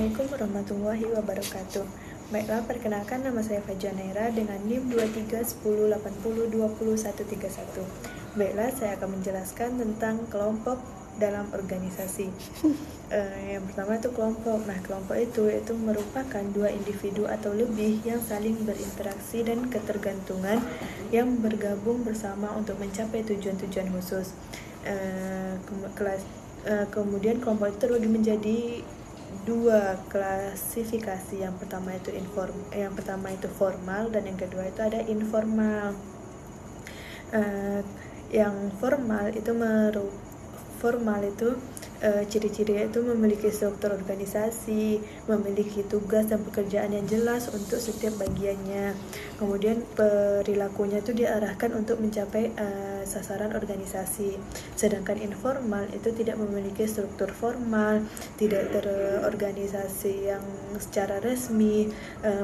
Assalamualaikum warahmatullahi wabarakatuh. Baiklah, perkenalkan nama saya Fajaneira dengan NIM 231080201131. Baiklah, saya akan menjelaskan tentang kelompok dalam organisasi. Yang pertama itu kelompok. Nah, kelompok itu merupakan dua individu atau lebih yang saling berinteraksi dan ketergantungan yang bergabung bersama untuk mencapai tujuan-tujuan khusus. Kemudian kelompok itu terbagi menjadi dua klasifikasi. Yang pertama itu formal dan yang kedua itu ada informal. Yang formal itu ciri-cirinya itu memiliki struktur organisasi, memiliki tugas dan pekerjaan yang jelas untuk setiap bagiannya. Kemudian perilakunya itu diarahkan untuk mencapai sasaran organisasi. Sedangkan informal itu tidak memiliki struktur formal, tidak terorganisasi yang secara resmi,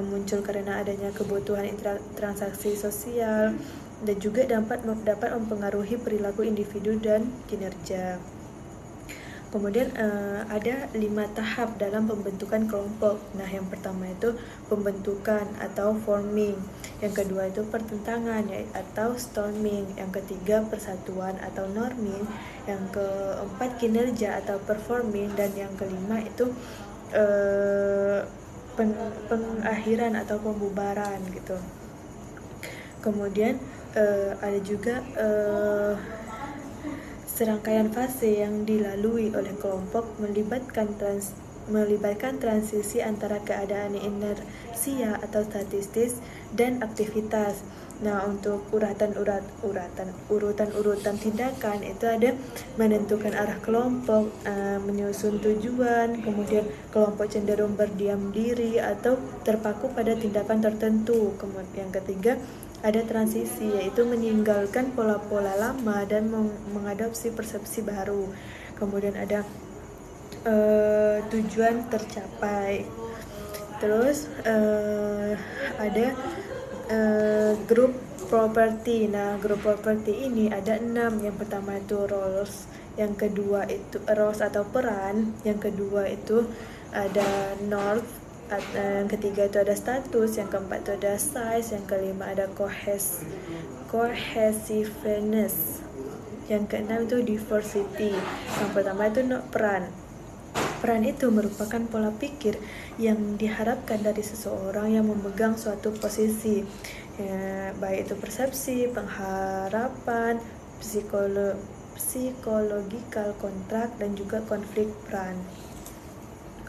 muncul karena adanya kebutuhan transaksi sosial, dan juga dapat mempengaruhi perilaku individu dan kinerja. Kemudian ada 5 tahap dalam pembentukan kelompok. Nah, yang pertama itu pembentukan atau forming, yang kedua itu pertentangan atau storming, yang ketiga persatuan atau norming, yang keempat kinerja atau performing, dan yang kelima itu pengakhiran atau pembubaran gitu. Kemudian ada juga serangkaian fase yang dilalui oleh kelompok melibatkan transisi antara keadaan inersia atau statistis dan aktivitas. Nah, untuk urutan tindakan itu ada menentukan arah kelompok, menyusun tujuan, kemudian kelompok cenderung berdiam diri atau terpaku pada tindakan tertentu. Kemudian yang ketiga ada transisi, yaitu meninggalkan pola-pola lama dan mengadopsi persepsi baru. Kemudian ada tujuan tercapai. Terus ada grup properti. Nah, grup properti ini ada 6. Yang pertama itu roles, yang kedua itu roles atau peran, yang kedua itu ada north, yang ketiga itu ada status, yang keempat itu ada size, yang kelima ada cohesiveness, yang keenam itu diversity. Yang pertama itu peran. Peran itu merupakan pola pikir yang diharapkan dari seseorang yang memegang suatu posisi, baik itu persepsi, pengharapan, psychological kontrak, dan juga konflik peran.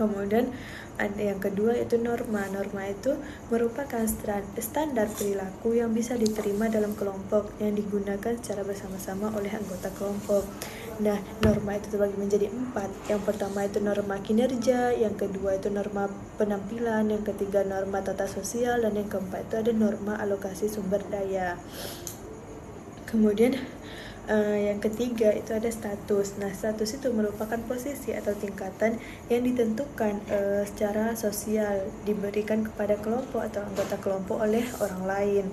Kemudian ada yang kedua itu norma. Norma itu merupakan standar perilaku yang bisa diterima dalam kelompok yang digunakan secara bersama-sama oleh anggota kelompok. Nah, norma itu terbagi menjadi 4. Yang pertama itu norma kinerja, yang kedua itu norma penampilan, yang ketiga norma tata sosial, dan yang keempat itu ada norma alokasi sumber daya. Kemudian yang ketiga itu ada status. Nah, status itu merupakan posisi atau tingkatan yang ditentukan secara sosial, diberikan kepada kelompok atau anggota kelompok oleh orang lain.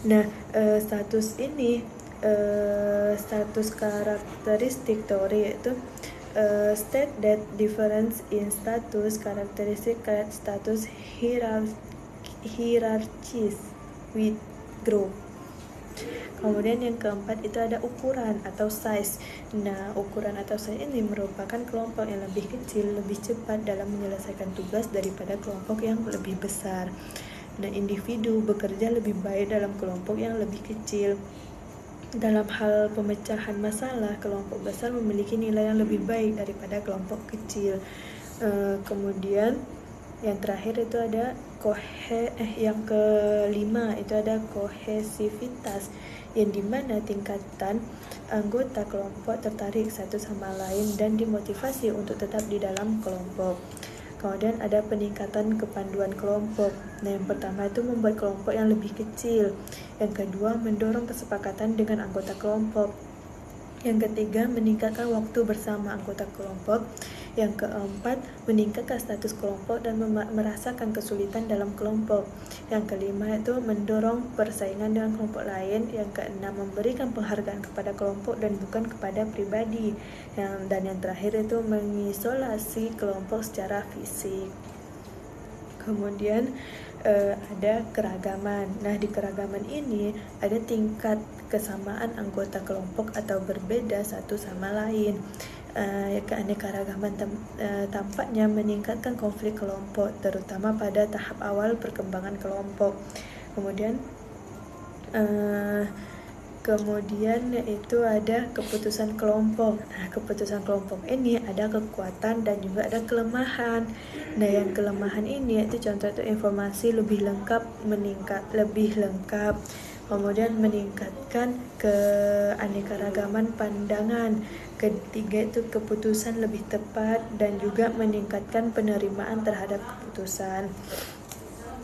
Nah, status ini status karakteristik teori yaitu state that difference in status characteristic status hierarchies with group. Kemudian yang keempat itu ada ukuran atau size. Nah, ukuran atau size ini merupakan kelompok yang lebih kecil, lebih cepat dalam menyelesaikan tugas daripada kelompok yang lebih besar. Dan individu bekerja lebih baik dalam kelompok yang lebih kecil. Dalam hal pemecahan masalah, kelompok besar memiliki nilai yang lebih baik daripada kelompok kecil. Kemudian yang terakhir itu ada yang kelima itu ada kohesivitas, yang dimana tingkatan anggota kelompok tertarik satu sama lain dan dimotivasi untuk tetap di dalam kelompok. Kemudian ada peningkatan kepanduan kelompok. Nah, yang pertama itu membuat kelompok yang lebih kecil. Yang kedua, mendorong kesepakatan dengan anggota kelompok. Yang ketiga, meningkatkan waktu bersama anggota kelompok. Yang keempat, meningkatkan status kelompok dan merasakan kesulitan dalam kelompok. Yang kelima itu mendorong persaingan dengan kelompok lain. Yang keenam, memberikan penghargaan kepada kelompok dan bukan kepada pribadi. Dan yang terakhir itu mengisolasi kelompok secara fisik. Kemudian ada keragaman. Nah, di keragaman ini ada tingkat kesamaan anggota kelompok atau berbeda satu sama lain. Keanekaragaman tampaknya meningkatkan konflik kelompok, terutama pada tahap awal perkembangan kelompok. Kemudian yaitu ada keputusan kelompok. Nah, keputusan kelompok ini ada kekuatan dan juga ada kelemahan. Nah, yang kelemahan ini yaitu contoh itu informasi lebih lengkap, lebih lengkap. Kemudian meningkatkan keanekaragaman pandangan. Ketiga itu keputusan lebih tepat dan juga meningkatkan penerimaan terhadap keputusan.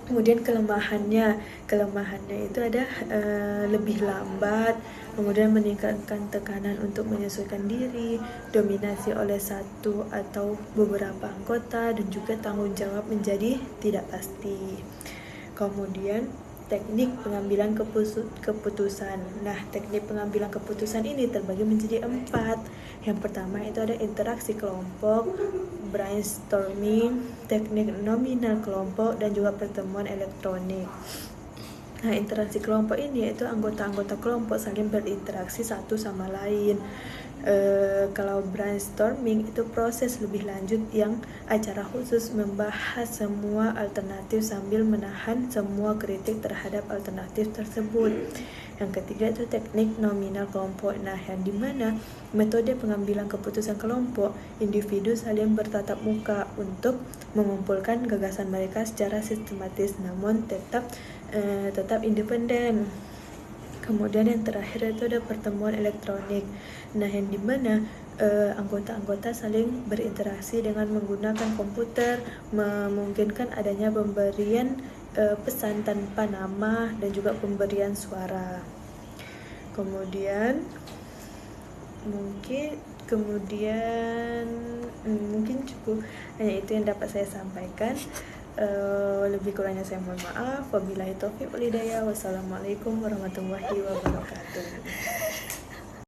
Kemudian kelemahannya itu ada lebih lambat, kemudian meningkatkan tekanan untuk menyesuaikan diri, dominasi oleh satu atau beberapa anggota, dan juga tanggung jawab menjadi tidak pasti. Kemudian teknik pengambilan keputusan. Nah, teknik pengambilan keputusan ini terbagi menjadi 4. Yang pertama itu ada interaksi kelompok, brainstorming, teknik nominal kelompok, dan juga pertemuan elektronik. Nah, interaksi kelompok ini yaitu anggota-anggota kelompok saling berinteraksi satu sama lain. Kalau brainstorming itu proses lebih lanjut yang acara khusus membahas semua alternatif sambil menahan semua kritik terhadap alternatif tersebut. Yang ketiga itu teknik nominal kelompok. Nah, yang dimana metode pengambilan keputusan kelompok, individu saling bertatap muka untuk mengumpulkan gagasan mereka secara sistematis, namun tetap independen. Kemudian yang terakhir itu ada pertemuan elektronik. Nah, yang dimana anggota-anggota saling berinteraksi dengan menggunakan komputer, memungkinkan adanya pemberian pesan tanpa nama dan juga pemberian suara. Kemudian mungkin cukup hanya itu yang dapat saya sampaikan. Lebih kurangnya saya mohon maaf. Wabillahi taufiq wal hidayah. Wassalamualaikum warahmatullahi wabarakatuh.